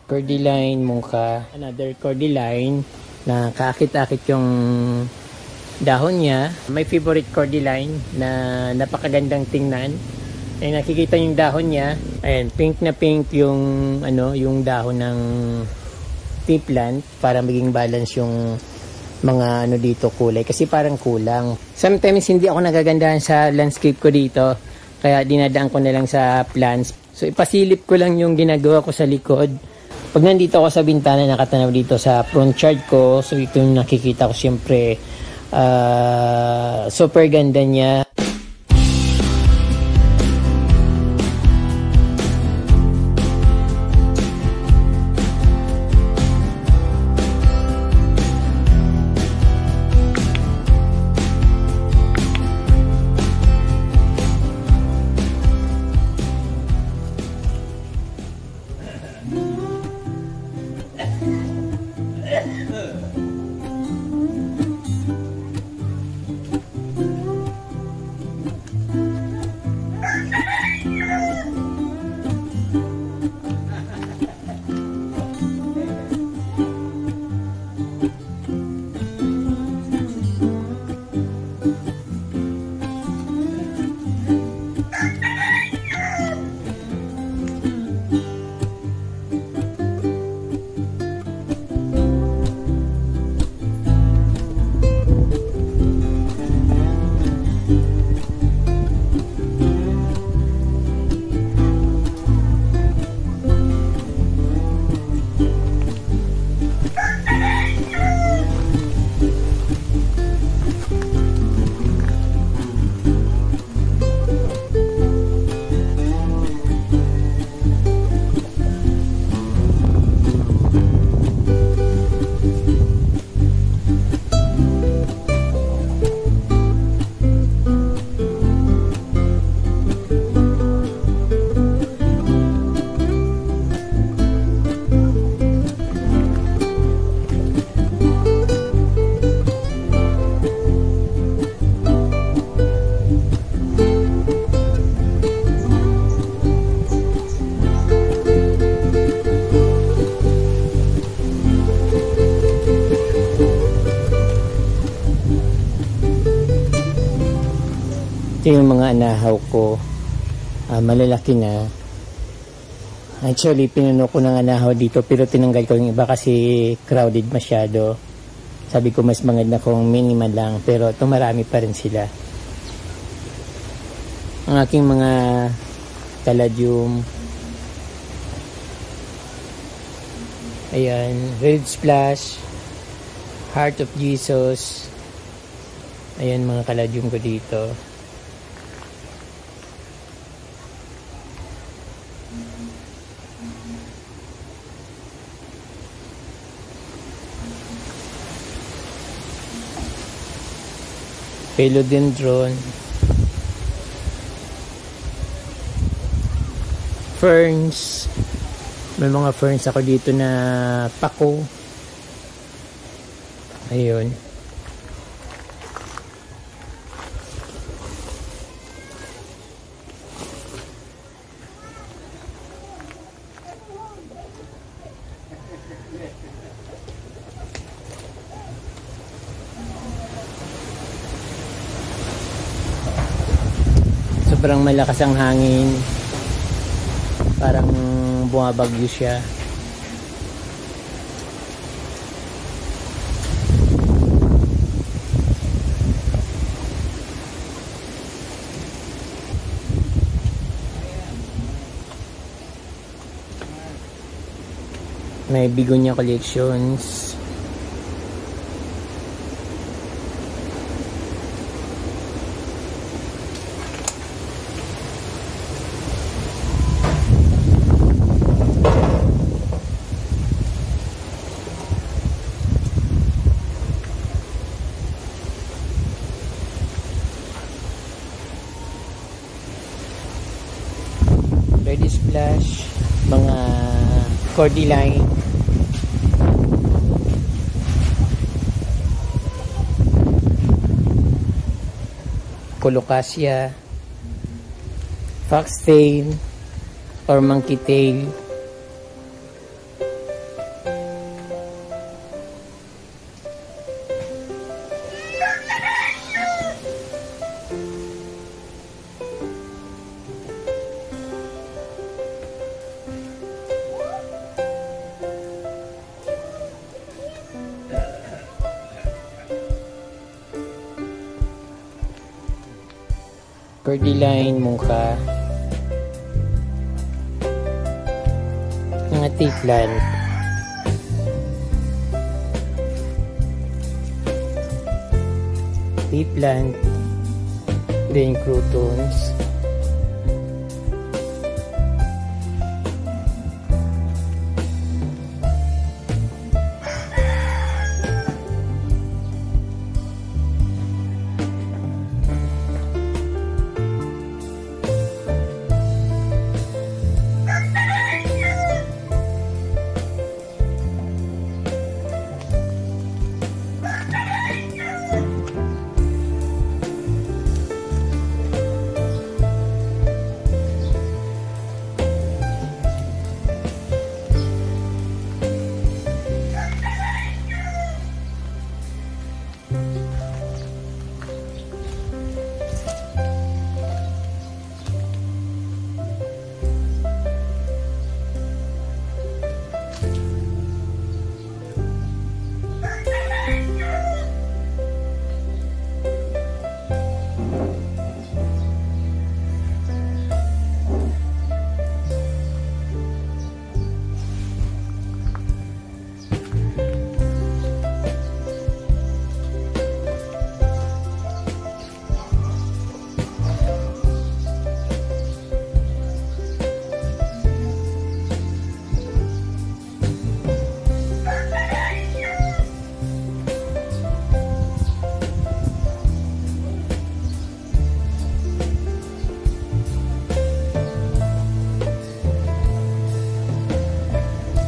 Cordyline mungka, another cordyline na kaakit-akit yung dahon niya. May favorite cordyline na napakagandang tingnan. Ay nakikita yung dahon niya. Ayan, pink na pink yung yung dahon ng tea plant para maging balance yung mga dito kulay kasi parang kulang. Sometimes hindi ako nagagandahan sa landscape ko dito kaya dinadaan ko na lang sa plants. So ipasilip ko lang yung ginagawa ko sa likod. Pag nandito ako sa bintana nakatanaw dito sa front yard ko, so ito yung nakikita ko siyempre super ganda niya. Ito yung mga anahaw ko, malalaki na. Actually, pinuno ko ng anahaw dito pero tinanggal ko yung iba kasi crowded masyado. Sabi ko mas maganda kung minimal lang pero ito marami pa rin sila. Ang aking mga caladium. Ayan, Red Splash, Heart of Jesus. Ayan mga caladium ko dito. Philodendron, ferns, may mga ferns ako dito na pako. Ayun. Sobrang malakas ang hangin, parang bumabagyo siya. May begonia collections. Red Splash, mga cordyline, colocasia, foxtail or monkey tail, cordyline, mungka, mga tea plant, then croutons,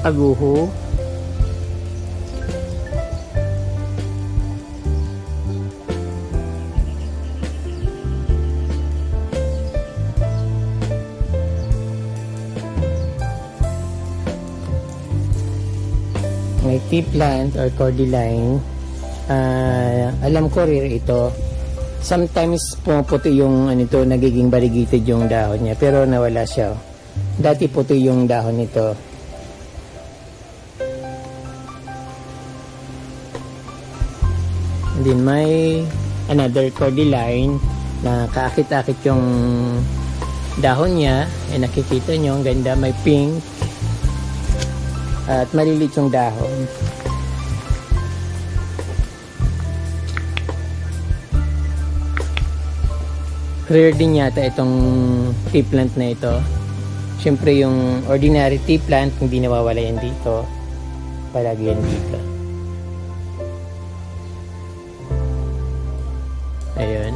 aguho, may tea plant or cordyline. Alam ko rare ito. Sometimes pumuputi yung ito, nagiging variegated yung dahon niya, pero nawala siya. Dati puti yung dahon nito. And then may another cordyline na kaakit-akit yung dahon niya. Nakikita nyo, ang ganda, may pink at malilit yung dahon. Rare din yata itong tea plant na ito. Siyempre yung ordinary tea plant hindi nawawala yan dito, palagi yan dito. Ayun.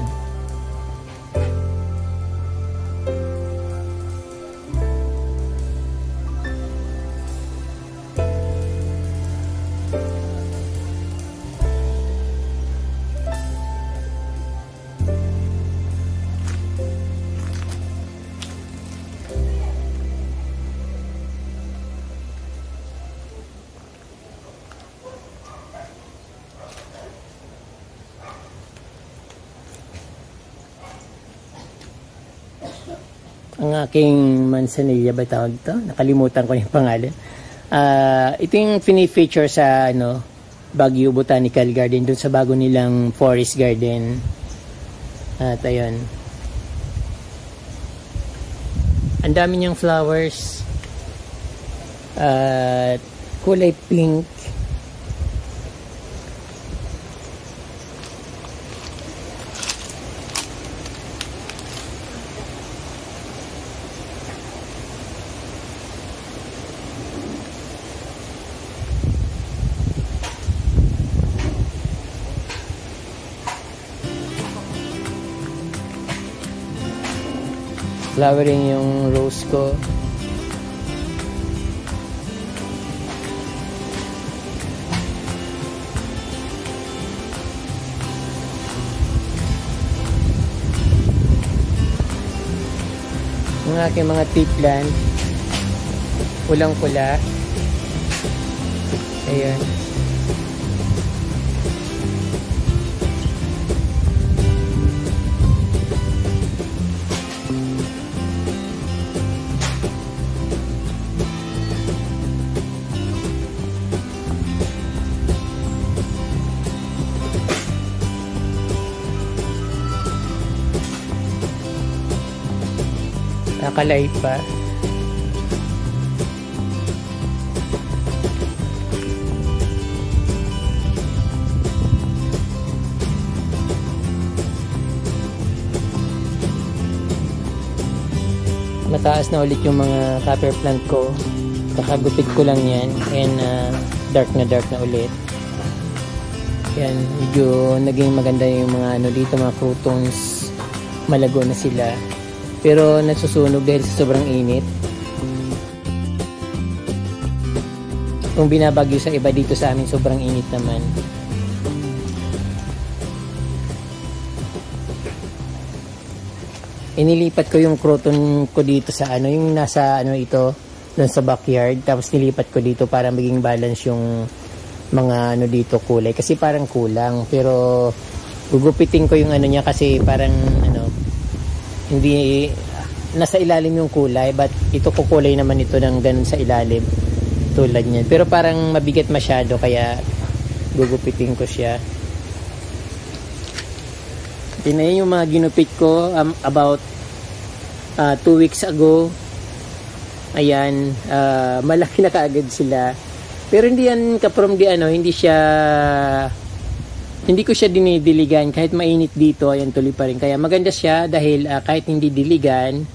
Ang aking manzanilla ba tawag ito? Nakalimutan ko yung pangalan. Ito yung fini-feature sa Baguio Botanical Garden, dun sa bago nilang forest garden. At ayun. Ang dami niyang flowers. At kulay pink. Flowering yung rose ko. Ang aking mga tea plant, pulang-pula. Ayan. Naka-live pa. Mataas na ulit yung mga copper plant ko. Kakagupit ko lang yan. And dark na ulit. Yan, medyo naging maganda yung mga ano dito, mga croutons. Malago na sila. Pero nasusunog dahil sa sobrang init. Kung binabagyo sa iba, dito sa amin sobrang init naman. Inilipat ko yung crouton ko dito sa ano, yung nasa ano ito, doon sa backyard. Tapos nilipat ko dito para maging balance yung mga ano dito kulay. Kasi parang kulang. Pero gugupitin ko yung ano niya kasi parang ano, hindi, nasa ilalim yung kulay. But ito kukulay naman ito ng ganun sa ilalim. Tulad niyan. Pero parang mabigat masyado kaya gugupitin ko siya. Yun na yung mga ginupit ko about 2 weeks ago. Ayan, malaki na kaagad sila. Pero hindi yan kaprom di ano, hindi ko siya dinidiligan kahit mainit dito, ayan tuloy pa rin. Kaya maganda siya dahil kahit hindi diligan,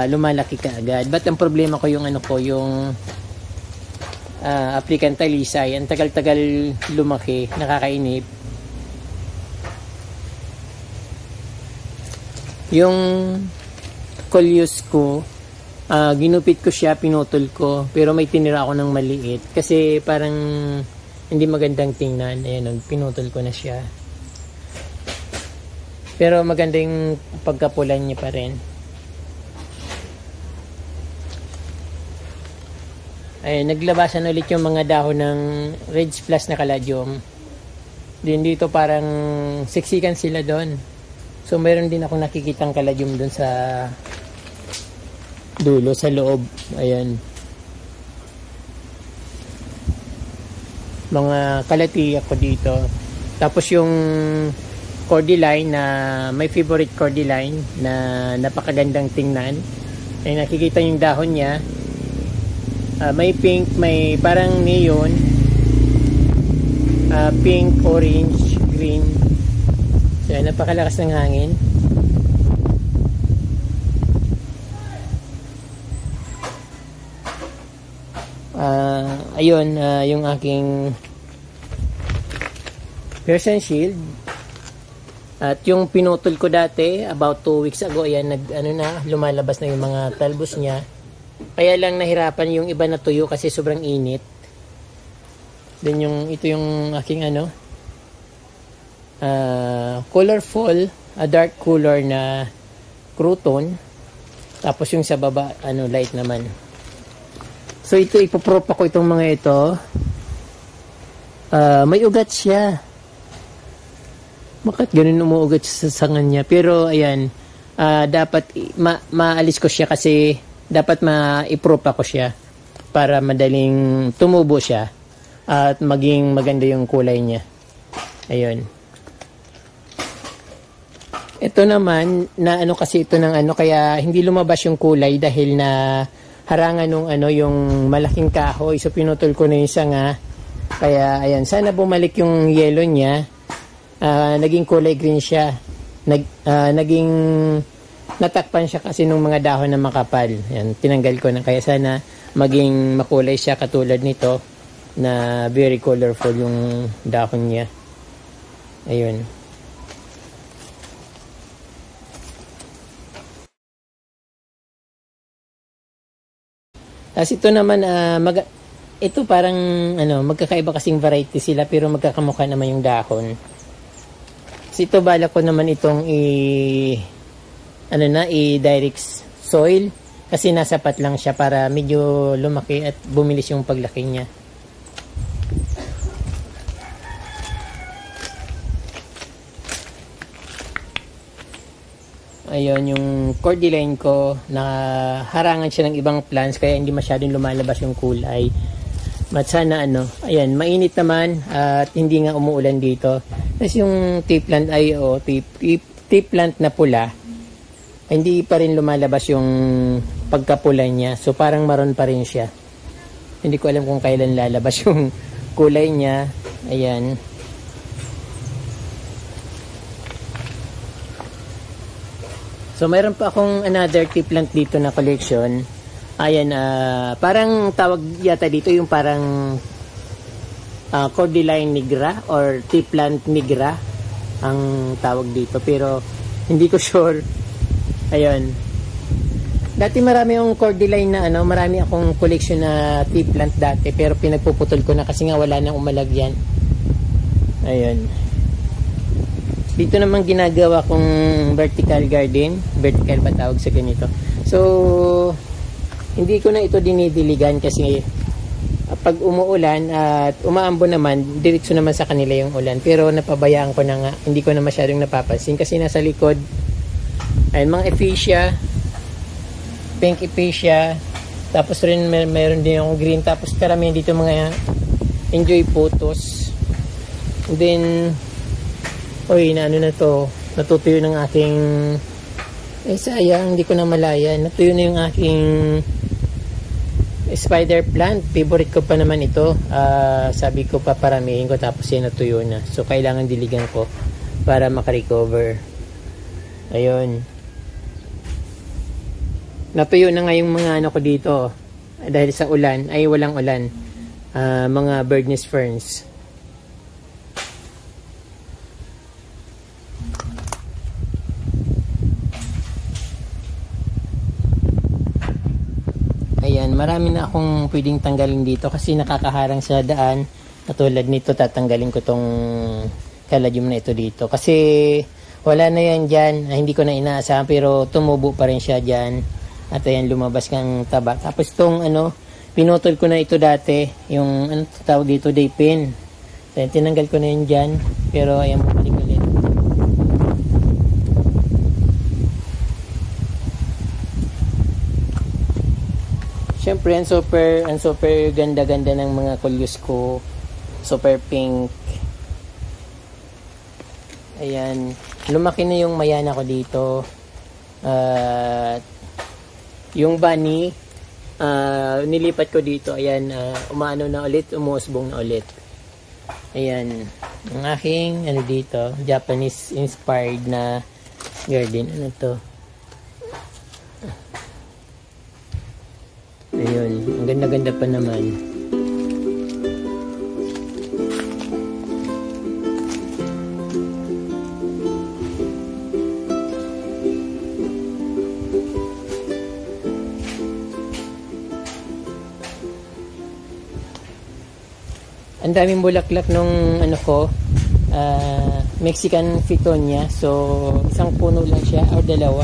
lumalaki kaagad. But ang problema ko yung ano ko, yung African talisay, ang tagal-tagal lumaki, nakakainip. Yung coleus ko, ginupit ko siya, pinutol ko, pero may tinira ako ng maliit kasi parang hindi magandang tingnan. Ayan, pinutol ko na siya. Pero maganda yung pagkapulan niya pa rin. Ayan, naglabasan ulit yung mga dahon ng Reds Plus na Caladium. Din dito parang siksikan sila doon. So, mayroon din ako nakikitang caladium dun sa dulo, sa loob. Ayan. Mga kalati ako dito. Tapos yung cordyline na may favorite cordyline na napakagandang tingnan. Ay nakikita yung dahon niya. May pink, may parang neon. Pink, orange, green. So, napakalakas ng hangin. Ayun, yung aking Persian shield. At yung pinutol ko dati, about 2 weeks ago, ayan, lumalabas na yung mga talbos niya. Kaya lang nahirapan yung iba na tuyo kasi sobrang init. Then ito yung aking colorful, dark color na crouton. Tapos yung sa baba, light naman. So ito, ipoprop ako itong mga ito. May ugat siya. Bakit ganun umuugat sa sangan niya? Pero ayan, dapat maalis ko siya kasi dapat ma-iprop ako siya para madaling tumubo siya at maging maganda yung kulay niya. Ayun. Ito naman, na kasi ito ng kaya hindi lumabas yung kulay dahil na harangan nung yung malaking kahoy. So, pinutol ko na yung sanga. Kaya, ayan, sana bumalik yung yellow niya. Naging kulay green siya. Naging natakpan siya kasi nung mga dahon na makapal. Ayan, tinanggal ko na. Kaya sana maging makulay siya katulad nito na very colorful yung dahon niya. Ayun. Tapos ito naman, ito parang, magkakaiba kasing variety sila pero magkakamukha naman yung dahon. Tapos ito, bala ko naman itong i-direct soil kasi nasapat lang siya para medyo lumaki at bumilis yung paglaki niya. Ayun, yung cordyline ko, harangan siya ng ibang plants kaya hindi masyadong lumalabas yung kulay. But sana ayan, mainit naman at hindi nga umuulan dito. Tapos yung tea plant tea plant na pula, hindi pa rin lumalabas yung pagkapula niya. So parang maroon pa rin siya. Hindi ko alam kung kailan lalabas yung kulay niya. Ayan. So mayroon pa akong another tea plant dito na collection. Ayan, parang tawag yata dito yung parang Cordyline nigra or tea plant nigra ang tawag dito. Pero hindi ko sure. Ayun. Dati marami akong Cordyline na marami akong collection na tea plant dati, pero pinagpuputol ko na kasi nga wala nang umalagyan. Ayun. Dito naman ginagawa kong vertical garden. Vertical ba tawag sa ganito? So, hindi ko na ito dinidiligan kasi pag umuulan at umaambon naman, diretso naman sa kanila yung ulan. Pero napabayaan ko na nga. Hindi ko na masyadong napapansin kasi nasa likod. Ayun, mga ephesia. Pink ephesia, tapos rin meron din akong green, tapos karamihan dito mga enjoy photos. And then na to, natutuyo ng aking sayang, hindi ko na malaya, natuyo na yung aking spider plant. Favorite ko pa naman ito. Sabi ko paparamihin ko, tapos yan natuyo na, so kailangan diligan ko para makarecover. Ayun, natuyo na nga yung mga ko dito dahil sa ulan, ay walang ulan, mga bird nest ferns. Ayan, marami na akong pwedeng tanggalin dito kasi nakakaharang sa daan. Katulad nito, tatanggalin ko tong caladium na ito dito kasi wala na yan dyan. Hindi ko na inaasahan, pero tumubo pa rin siya dyan. At ayan, lumabas ng taba. Tapos itong pinutol ko na ito dati, yung tawag dito, day pin. So, tinanggal ko na yun dyan, pero ayan, bumalik ulit. Siyempre, ang super ganda-ganda ng mga coleus ko. Super pink. Ayan, lumaki na yung mayana ko dito. Yung bunny, nilipat ko dito. Ayan, umaano na ulit, umuusbong na ulit. Ayan, ang aking dito, Japanese inspired na garden. Ano to? Ayun, ang ganda-ganda pa naman. Ang daming bulaklak nung Mexican Fittonia. So, isang puno lang siya o dalawa.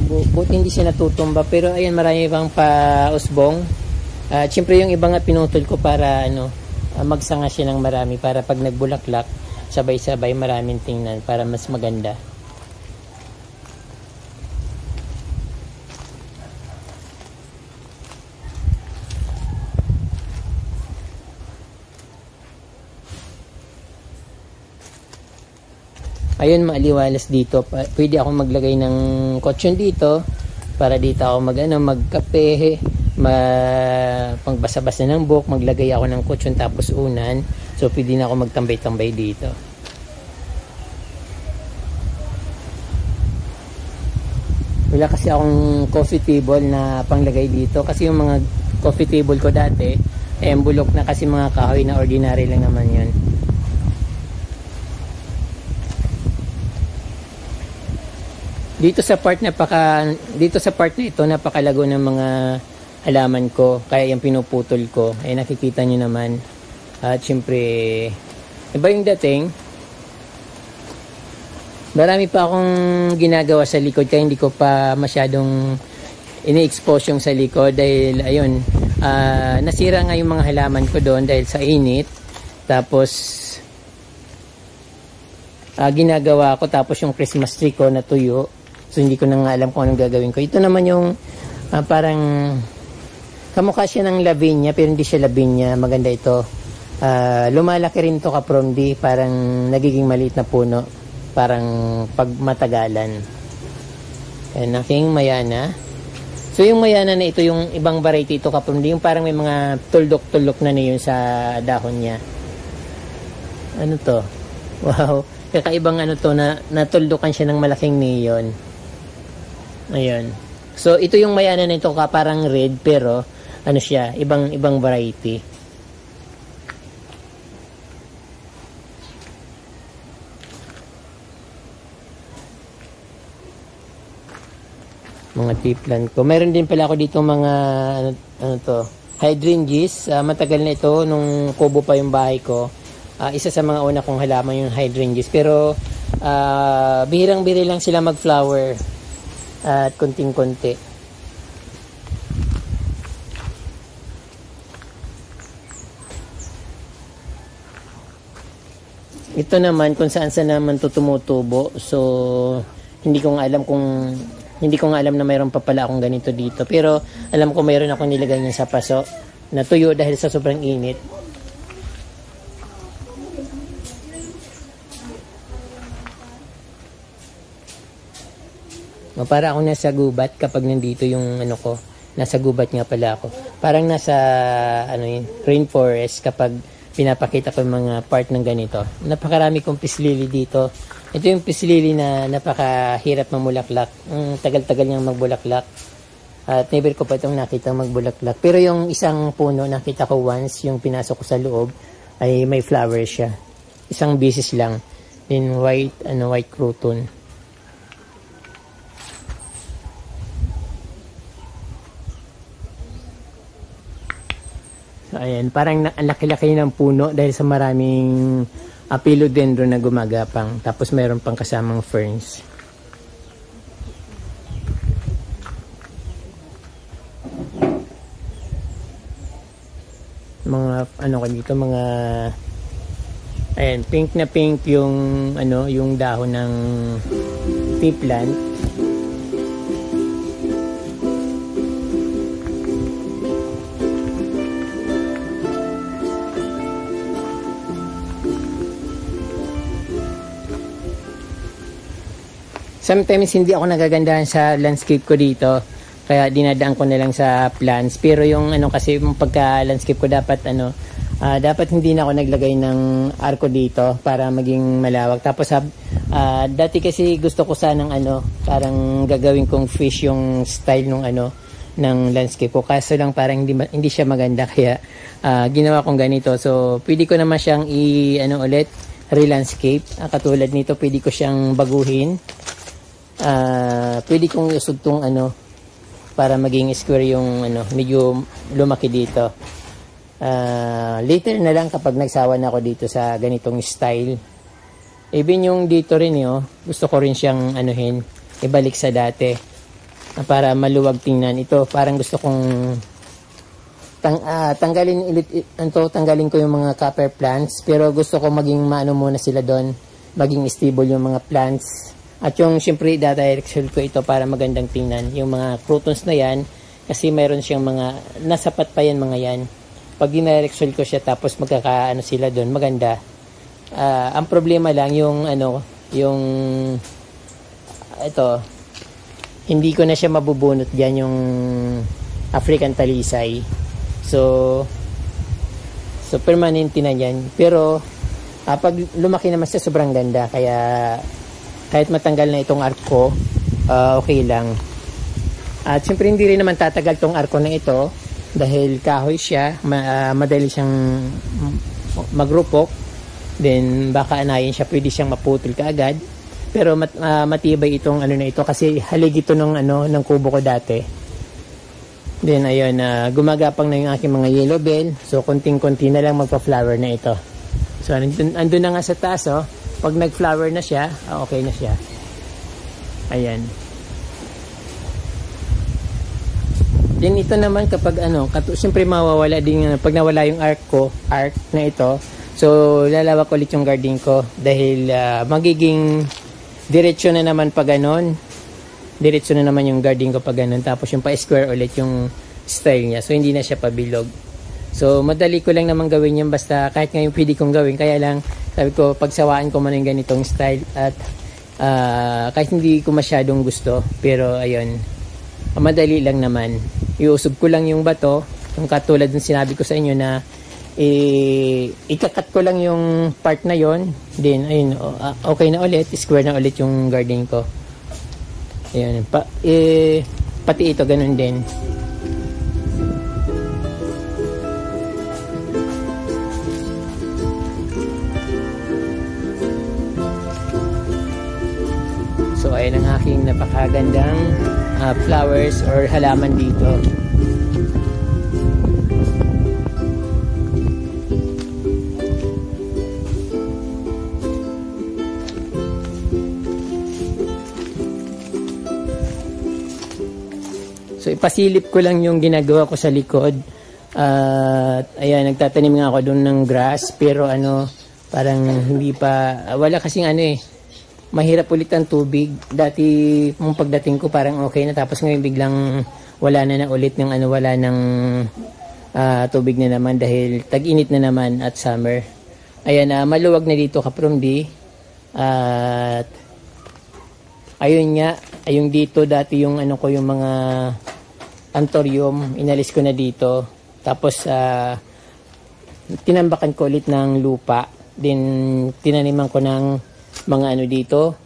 Buti hindi siya natutumba. Pero ayan, marami pang pausbong. Siyempre yung iba nga pinutol ko para magsanga siya ng marami. Para pag nagbulaklak, sabay-sabay maraming tingnan para mas maganda. Ayun, maaliwalas dito. Pwede ako maglagay ng kutsyon dito para dito ako magkape, pangbasa-basa ng buhok, maglagay ako ng kutsyon tapos unan. So pwede na ako magtambay-tambay dito. Wala kasi akong coffee table na panglagay dito kasi yung mga coffee table ko dati bulok na kasi mga kahoy na ordinary lang naman yun. Dito sa part na ito, napakalago ng mga halaman ko, kaya yung pinuputol ko ay nakikita nyo naman. At syempre iba yung dating. Marami pa akong ginagawa sa likod kaya hindi ko pa masyadong ini-expose yung sa likod dahil ayun, nasira nga yung mga halaman ko doon dahil sa init. Tapos ginagawa ko, tapos yung Christmas tree ko natuyo. So hindi ko na nga alam kung anong gagawin ko. Ito naman yung parang kamukha siya ng lavinia pero hindi siya lavinia. Maganda ito. Lumalaki rin to kapromdi. Parang nagiging maliit na puno. Parang pag matagalan. Ayan, aking mayana. So yung mayana na ito, yung ibang variety ito kapundi, yung parang may mga tuldok-tuldok na yun sa dahon niya. Ano to? Wow, kakaibang ano to, na natuldukan siya ng malaking neon. Ayun. So ito yung mayana na ito, parang red, pero ano siya, ibang variety. Mga tea plant ko. Meron din pala ako dito mga ano to, hydrangeas. Matagal na ito nung kubo pa yung bahay ko. Isa sa mga una kong halaman yung hydrangeas. Pero bihirang-bihira lang sila mag-flower at konting-konti. Ito naman kung saan-saan naman ito tumutubo. So hindi ko nga alam na mayroon pa pala akong ganito dito. Pero alam ko mayroon akong nilagay niya sa paso. Natuyo dahil sa sobrang init. Para akong nasa gubat kapag nandito yung ano ko. Nasa gubat nga pala ako. Parang nasa rainforest kapag pinapakita ko yung mga part ng ganito. Napakarami kong pislili dito. Ito yung pislili na napakahirap mamulaklak. Tagal-tagal niyang magbulaklak. At never ko pa itong nakita magbulaklak. Pero yung isang puno nakita ko once, yung pinasok ko sa loob, ay may flower siya. Isang beses lang. In white croton. So, ayan, parang ang laki-laki ng puno dahil sa maraming philodendron na gumagapang. Tapos mayroon pang kasamang ferns. Mga dito, mga ayan, pink na pink yung yung dahon ng tea plant. Sometimes hindi ako nagagandahan sa landscape ko dito. Kaya dinadaan ko na lang sa plants. Pero yung kasi yung pagka-landscape ko dapat dapat hindi na ako naglagay ng arko dito para maging malawak. Tapos dati kasi gusto ko sanang parang gagawin kong fish yung style ng ng landscape ko. Kaso lang parang hindi siya maganda kaya ginawa kong ganito. So pwede ko naman siyang ulit re-landscape. Katulad nito pwede ko siyang baguhin. Pwede kong isugtong para maging square yung medyo lumaki dito. Later na lang kapag nagsawa na ako dito sa ganitong style. Even yung dito rin gusto ko rin siyang ibalik sa dati para maluwag tingnan. Ito parang gusto kong tanggalin ko yung mga copper plants, pero gusto ko maging muna sila doon, maging stable yung mga plants. At yung siyempre dadirectional ko ito para magandang tingnan. Yung mga crotons na yan, kasi mayroon siyang mga, nasapat pa yan mga yan. Pag dinirectional ko siya tapos magkakaano sila doon, maganda. Ang problema lang yung ito, hindi ko na siya mabubunot dyan yung African talisay. So permanente na yan. Pero pag lumaki naman siya sobrang ganda, kaya kahit matanggal na itong arko, okay lang. At siyempre hindi rin naman tatagal itong arko na ito dahil kahoy siya, madali siyang magrupok. Then baka anayin siya, pwede siyang maputol kaagad. Pero matibay itong na ito kasi haligi ito ng kubo ko dati. Then ayun, gumagapang na yung aking mga yellow bell. So konting-konti na lang magpa-flower na ito. So andun na nga sa taas Pag nag-flower na siya, okay na siya. Ayan. Then ito naman kapag siyempre mawawala din pag nawala yung arc na ito. So lalawak ulit yung garden ko dahil magiging diretso na naman pag ganon. Diretso na naman yung garden ko pag ganon. Tapos yung pa-square ulit yung style niya. So hindi na siya pabilog. So madali ko lang naman gawin yan, basta kahit ngayon pwede kong gawin. Kaya lang sabi ko pagsawaan ko man yung ganitong style at Kahit hindi ko masyadong gusto, pero ayun, madali lang naman. Iusog ko lang yung bato, yung katulad ng sinabi ko sa inyo na ikakat ko lang yung part na yon, then ayun, okay na ulit, square na ulit yung garden ko. Ayun, pati ito ganun din. So ayun ang aking napakagandang flowers or halaman dito. So ipasilip ko lang yung ginagawa ko sa likod. Ayan, nagtatanim nga ako doon ng grass, pero parang hindi pa, wala kasing mahirap ulit ang tubig. Dati mong pagdating ko parang okay na, tapos ngayon biglang wala na ulit ng wala ng tubig na naman dahil tag-init na naman at summer. Ayan, maluwag na dito Kapromdi. At ayun nga, ayun dito dati yung ko yung mga anthurium, inalis ko na dito. Tapos tinambakan ko ulit ng lupa. Then tinaniman ko ng mga dito,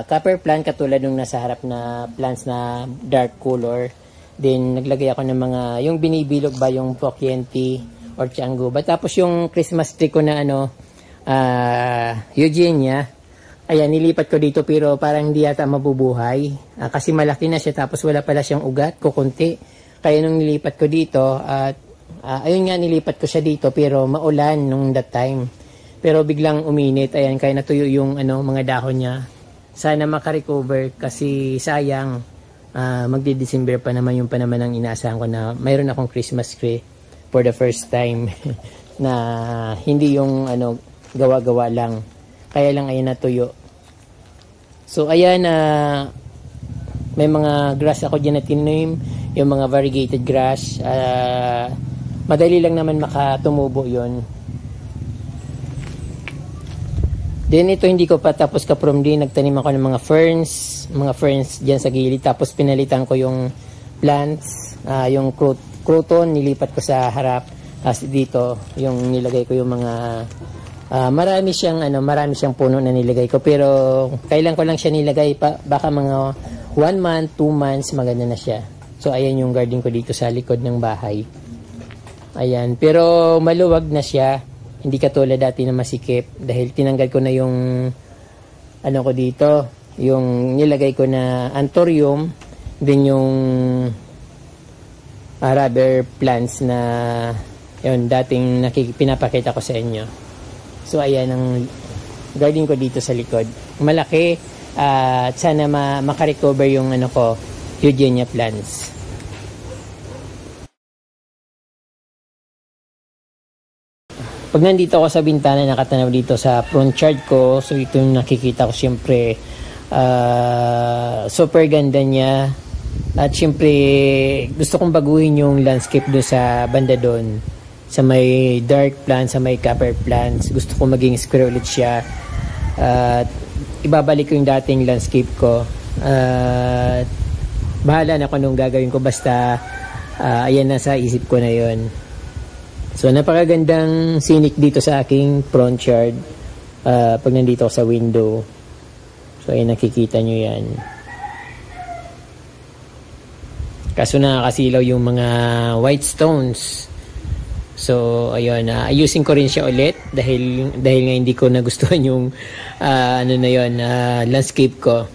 copper plant katulad nung nasa harap na plants na dark color. Then naglagay ako ng mga, yung binibilog ba, yung pokienti or tiangguba. Tapos yung Christmas tree ko na Eugenia, ayan, nilipat ko dito pero parang hindi yata mabubuhay. Kasi malaki na siya, tapos wala pala siyang ugat, kukunti. Kaya nung nilipat ko dito, at ayun nga, nilipat ko siya dito pero maulan nung that time. Pero biglang uminit, ayan, kaya natuyo yung mga dahon niya. Sana makarecover kasi sayang, magdi-December pa naman yung pa naman ang inaasahan ko na mayroon akong Christmas tree for the first time na hindi yung gawa-gawa lang. Kaya lang ayan natuyo. So ayan, may mga grass ako dyan na tinim, yung mga variegated grass. Madali lang naman makatumubo yon. Then ito hindi ko pa tapos Kapromdi, nagtanim ako ng mga ferns dyan sa gilid. Tapos pinalitan ko yung plants, yung crouton nilipat ko sa harap. As dito, yung nilagay ko yung mga marami siyang puno na nilagay ko, pero kailan ko lang siya nilagay pa, baka mga 1 month, 2 months maganda na siya. So ayan yung garden ko dito sa likod ng bahay. Ayan, pero maluwag na siya. Hindi katulad dati na masikip dahil tinanggal ko na yung ko dito, yung nilagay ko na anthurium, din yung rubber plants na yun dating pinapakita ko sa inyo. So ayan ang garden ko dito sa likod. Malaki at sana makarecover yung Eugenia plants. Pag nandito ako sa bintana, nakatanaw dito sa front yard ko, so ito yung nakikita ko siyempre. Super ganda niya. At siyempre, gusto kong baguhin yung landscape doon sa banda doon. Sa may dark plants, sa may copper plants. Gusto kong maging square ulit siya. At ibabalik ko yung dating landscape ko. Bahala na kung anong gagawin ko. Basta, ayan na sa isip ko na yon. So, napakagandang scenic dito sa aking front yard. Pag nandito ako sa window. So, ayun, nakikita nyo yan. Kaso nakakasilaw yung mga white stones. So, ayun, ayusin ko rin siya ulit dahil nga hindi ko nagustuhan yung landscape ko.